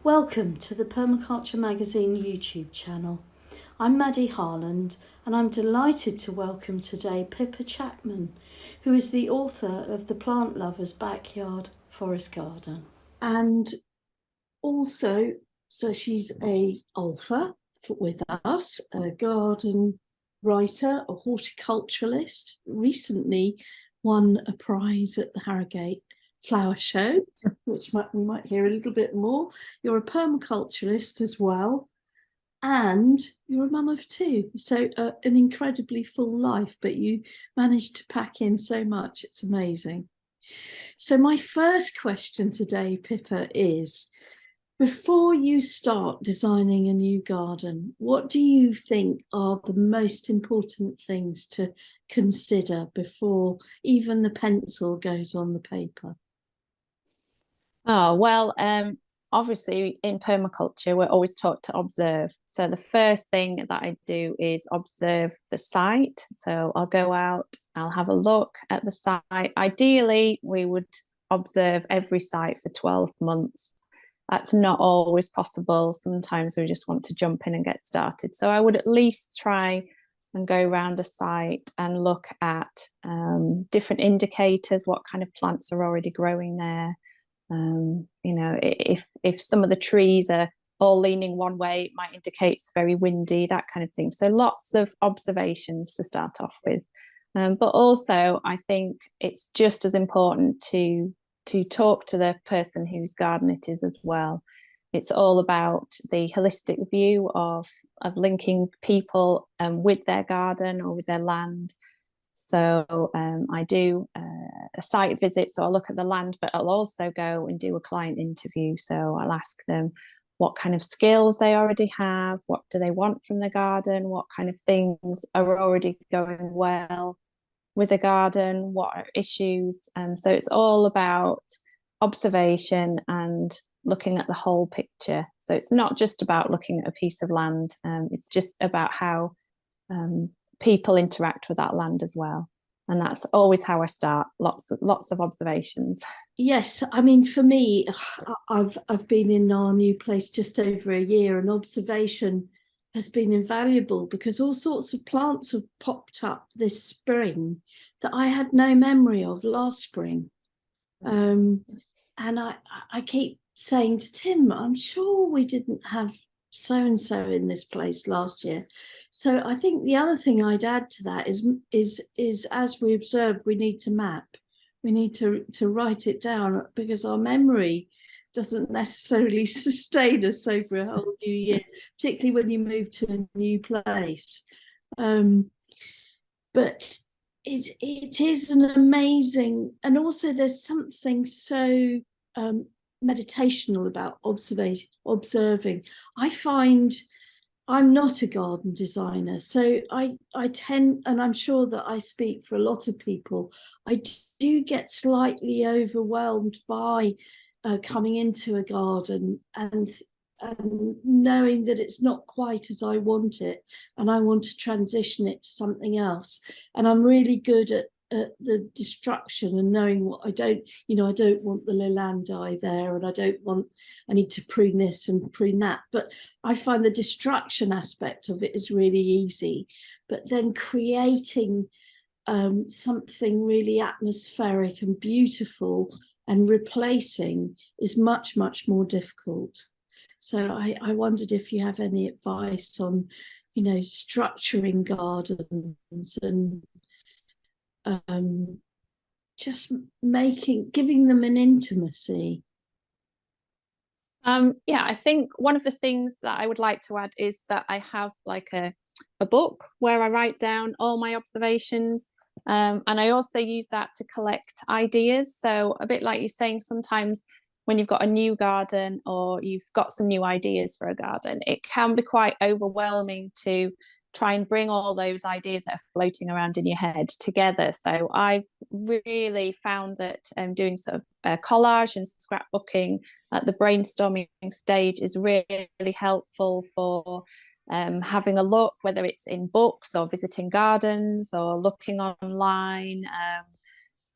Welcome to the Permaculture magazine YouTube channel. I'm Maddy Harland and I'm delighted to welcome today Pippa Chapman, who is the author of The Plant Lover's Backyard Forest Garden. And also, so she's a author with us, a garden writer, a horticulturalist, recently won a prize at the Harrogate Flower Show, which we might hear a little bit more. You're a permaculturalist as well, and you're a mum of two. So an incredibly full life, but you managed to pack in so much. It's amazing. So my first question today, Pippa, is before you start designing a new garden, what do you think are the most important things to consider before even the pencil goes on the paper? Oh, well, obviously in permaculture, we're always taught to observe. So the first thing that I do is observe the site. So I'll go out, I'll have a look at the site. Ideally, we would observe every site for 12 months. That's not always possible. Sometimes we just want to jump in and get started. So I would at least try and go around the site and look at different indicators, what kind of plants are already growing there. If some of the trees are all leaning one way, it might indicate it's very windy, that kind of thing. So lots of observations to start off with. But also, I think it's just as important to talk to the person whose garden it is as well. It's all about the holistic view of linking people with their garden or with their land. So I do a site visit, so I'll look at the land, but I'll also go and do a client interview. So I'll ask them what kind of skills they already have, what do they want from the garden, what kind of things are already going well with the garden, what are issues. So it's all about observation and looking at the whole picture. So it's not just about looking at a piece of land, it's just about how people interact with that land as well. And that's always how I start. Lots of observations. Yes, I mean, for me, I've been in our new place just over a year, and observation has been invaluable because all sorts of plants have popped up this spring that I had no memory of last spring. And I keep saying to Tim, I'm sure we didn't have so and so in this place last year. So I think the other thing I'd add to that is as we observe, we need to map. We need to write it down because our memory doesn't necessarily sustain us over a whole new year, particularly when you move to a new place. But it is an amazing, and also there's something so meditational about observing. I find I'm not a garden designer, so I tend, and I'm sure that I speak for a lot of people, I do get slightly overwhelmed by coming into a garden and knowing that it's not quite as I want it, and I want to transition it to something else. And I'm really good at the destruction and knowing what I don't, I don't want the leylandii there, and I need to prune this and prune that. But I find the destruction aspect of it is really easy. But then creating something really atmospheric and beautiful and replacing is much, much more difficult. So I wondered if you have any advice on, structuring gardens and just giving them an intimacy. Yeah, I think one of the things that I would like to add is that I have like a book where I write down all my observations. And I also use that to collect ideas. So a bit like you're saying, sometimes when you've got a new garden or you've got some new ideas for a garden, it can be quite overwhelming to try and bring all those ideas that are floating around in your head together. So I've really found that doing sort of collage and scrapbooking at the brainstorming stage is really helpful for having a look, whether it's in books or visiting gardens or looking online.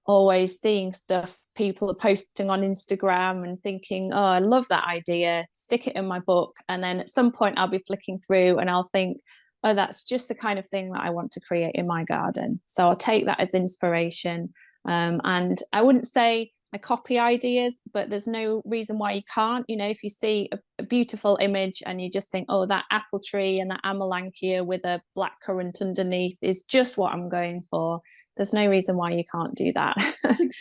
always seeing stuff people are posting on Instagram and thinking, oh, I love that idea, stick it in my book. And then at some point I'll be flicking through and I'll think, oh, that's just the kind of thing that I want to create in my garden. So I'll take that as inspiration. And I wouldn't say I copy ideas, but there's no reason why you can't. You know, if you see a beautiful image and you just think, oh, that apple tree and that amelanchier with a black currant underneath is just what I'm going for, there's no reason why you can't do that.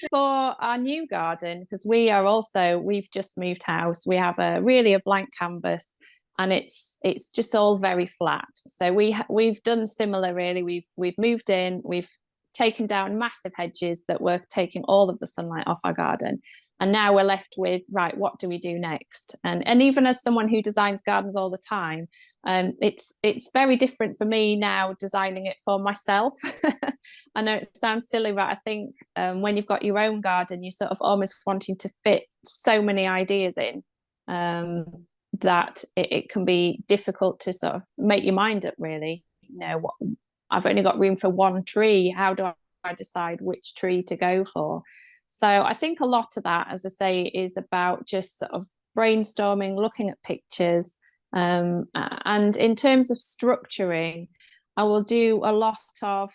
For our new garden, because we've just moved house, we have a blank canvas, and it's just all very flat. So we've done similar, really. We've moved in, we've taken down massive hedges that were taking all of the sunlight off our garden, and now we're left with, right, what do we do next? And even as someone who designs gardens all the time, it's very different for me now designing it for myself. I know it sounds silly, but I think when you've got your own garden, you're sort of almost wanting to fit so many ideas in, that it can be difficult to sort of make your mind up, really. You know, I've only got room for one tree. How do I decide which tree to go for? So I think a lot of that, as I say, is about just sort of brainstorming, looking at pictures. And in terms of structuring, I will do a lot of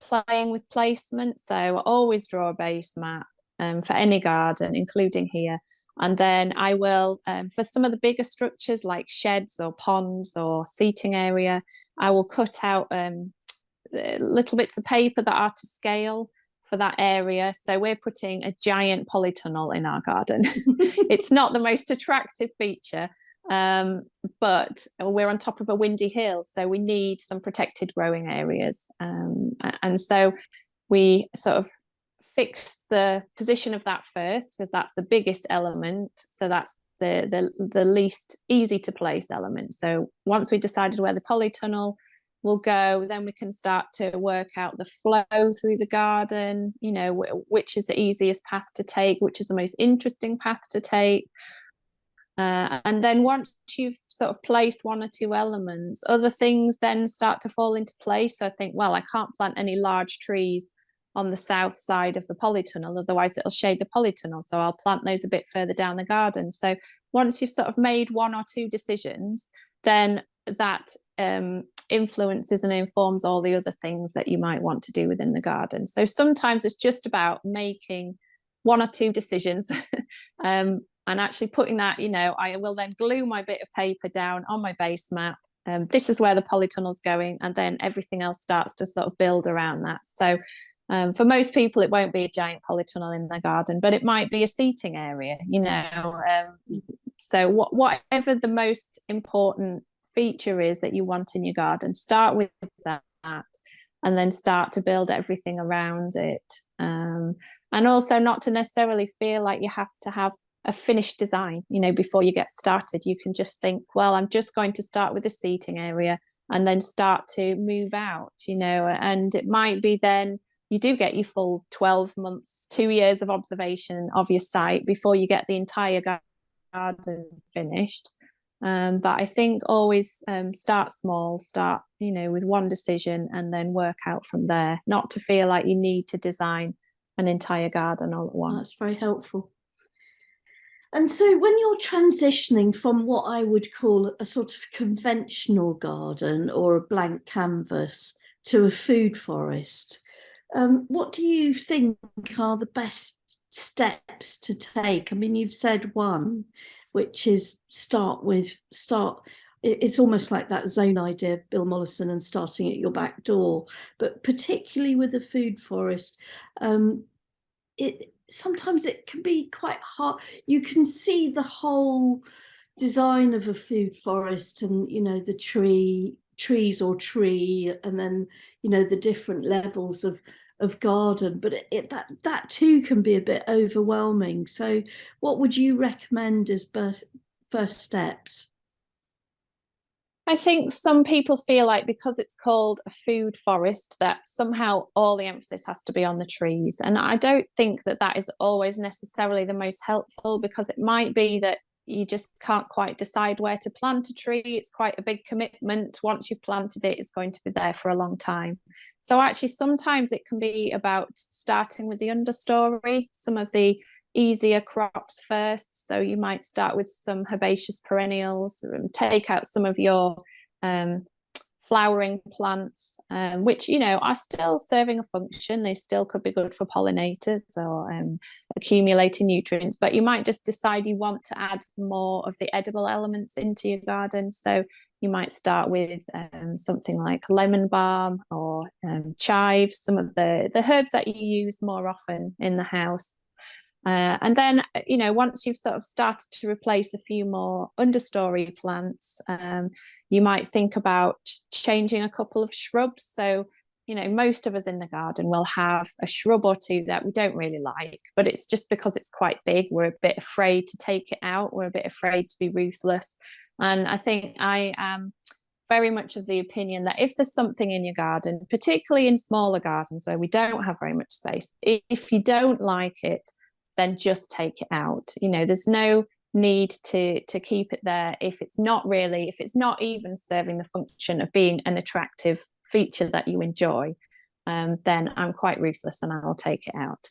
playing with placement. So I always draw a base map for any garden, including here. And then I will, for some of the bigger structures like sheds or ponds or seating area, I will cut out little bits of paper that are to scale for that area. So we're putting a giant polytunnel in our garden. It's not the most attractive feature, but we're on top of a windy hill, so we need some protected growing areas. And so we sort of fixed the position of that first, because that's the biggest element. So that's the least easy to place element. So once we decided where the polytunnel will go, then we can start to work out the flow through the garden, you know, which is the easiest path to take, which is the most interesting path to take. And then once you've sort of placed one or two elements, other things then start to fall into place. So I think, well, I can't plant any large trees on the south side of the polytunnel, otherwise it'll shade the polytunnel. So I'll plant those a bit further down the garden. So once you've sort of made one or two decisions, then that influences and informs all the other things that you might want to do within the garden. So sometimes it's just about making one or two decisions and actually putting that, you know, I will then glue my bit of paper down on my base map. This is where the polytunnel's going, and then everything else starts to sort of build around that. So for most people, it won't be a giant polytunnel in their garden, but it might be a seating area, you know. So whatever the most important feature is that you want in your garden, start with that, and then start to build everything around it. And also not to necessarily feel like you have to have a finished design, you know, before you get started. You can just think, well, I'm just going to start with a seating area and then start to move out, you know. And it might be then you do get your full 12 months, 2 years of observation of your site before you get the entire garden finished. But I think always start small, start, you know, with one decision and then work out from there, not to feel like you need to design an entire garden all at once. That's very helpful. And so when you're transitioning from what I would call a sort of conventional garden or a blank canvas to a food forest, what do you think are the best steps to take? I mean, you've said one, which is start. It's almost like that zone idea, Bill Mollison, and starting at your back door. But particularly with a food forest, sometimes it can be quite hard. You can see the whole design of a food forest, and you know, the trees or tree, and then you know the different levels of garden, but that too can be a bit overwhelming. So what would you recommend as first steps? I think some people feel like because it's called a food forest that somehow all the emphasis has to be on the trees. And I don't think that is always necessarily the most helpful, because it might be that you just can't quite decide where to plant a tree. It's quite a big commitment. Once you've planted it, it's going to be there for a long time. So actually, sometimes it can be about starting with the understory, some of the easier crops first. So you might start with some herbaceous perennials, take out some of your flowering plants, which, you know, are still serving a function. They still could be good for pollinators or accumulating nutrients, but you might just decide you want to add more of the edible elements into your garden. So you might start with something like lemon balm or chives, some of the herbs that you use more often in the house. And then, you know, once you've sort of started to replace a few more understory plants, you might think about changing a couple of shrubs. So, you know, most of us in the garden will have a shrub or two that we don't really like, but it's just because it's quite big. We're a bit afraid to take it out. We're a bit afraid to be ruthless. And I think I am very much of the opinion that if there's something in your garden, particularly in smaller gardens where we don't have very much space, if you don't like it, then just take it out. You know, there's no need to keep it there if it's not even serving the function of being an attractive feature that you enjoy. Then I'm quite ruthless and I'll take it out.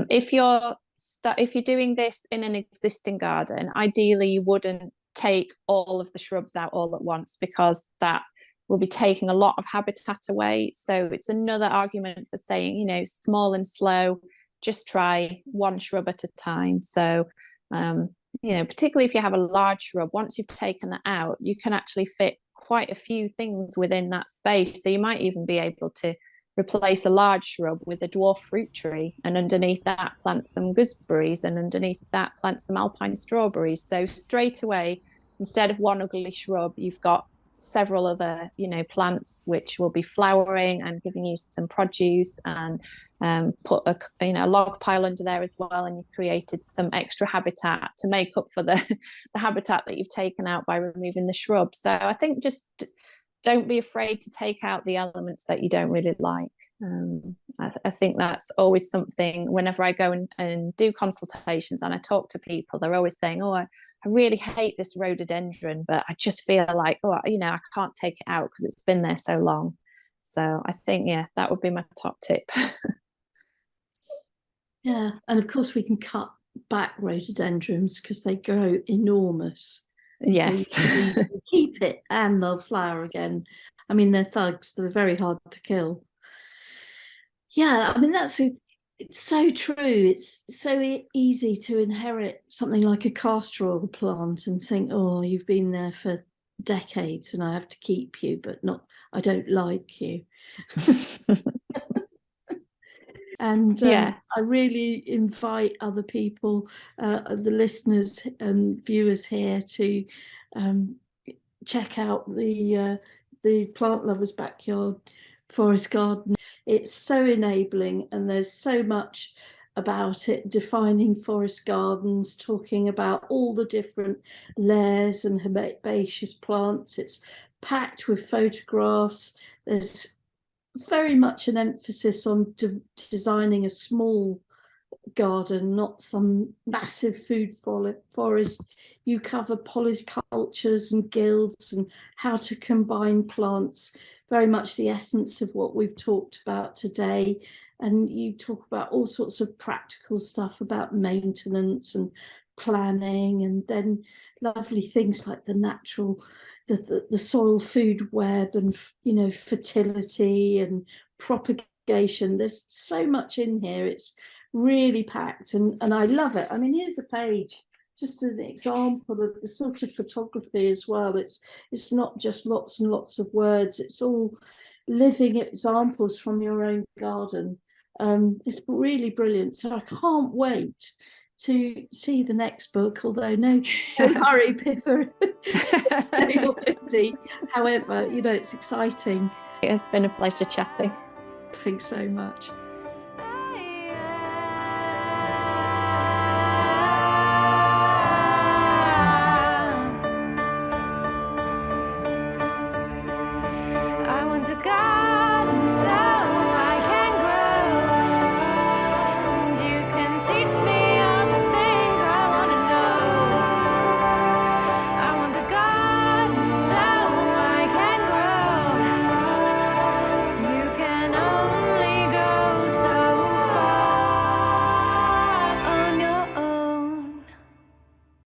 If you're doing this in an existing garden, ideally you wouldn't take all of the shrubs out all at once, because that will be taking a lot of habitat away. So it's another argument for saying, you know, small and slow, just try one shrub at a time. So, you know, particularly if you have a large shrub, once you've taken that out, you can actually fit quite a few things within that space. So you might even be able to replace a large shrub with a dwarf fruit tree, and underneath that plant some gooseberries, and underneath that plant some alpine strawberries. So straight away, instead of one ugly shrub, you've got several other, you know, plants which will be flowering and giving you some produce, and put a log pile under there as well, and you've created some extra habitat to make up for the habitat that you've taken out by removing the shrub. So I think just don't be afraid to take out the elements that you don't really like. I think that's always something. Whenever I go and do consultations and I talk to people, they're always saying, oh, I really hate this rhododendron, but I just feel like, oh, you know, I can't take it out because it's been there so long. So I think, yeah, that would be my top tip. Yeah, and of course we can cut back rhododendrons because they grow enormous. Yes. So you can keep it and they'll flower again. I mean, they're thugs. They're very hard to kill. Yeah, I mean, it's so true. It's so easy to inherit something like a castor oil plant and think, oh, you've been there for decades and I have to keep you, but I don't like you. And yes. I really invite other people, the listeners and viewers here, to check out the Plant Lovers Backyard Forest Garden. It's so enabling, and there's so much about it, defining forest gardens, talking about all the different layers and herbaceous plants. It's packed with photographs. There's very much an emphasis on designing a small garden, not some massive food forest. You cover polycultures and guilds and how to combine plants, very much the essence of what we've talked about today. And you talk about all sorts of practical stuff about maintenance and planning, and then lovely things like the natural, the soil food web, and, you know, fertility and propagation. There's so much in here. It's really packed, and I love it. I mean, here's a page, just an example of the sort of photography as well. It's not just lots and lots of words. It's all living examples from your own garden. It's really brilliant. So I can't wait to see the next book, although no hurry, Pippa. You're busy. However, you know, it's exciting. It has been a pleasure chatting. Thanks so much.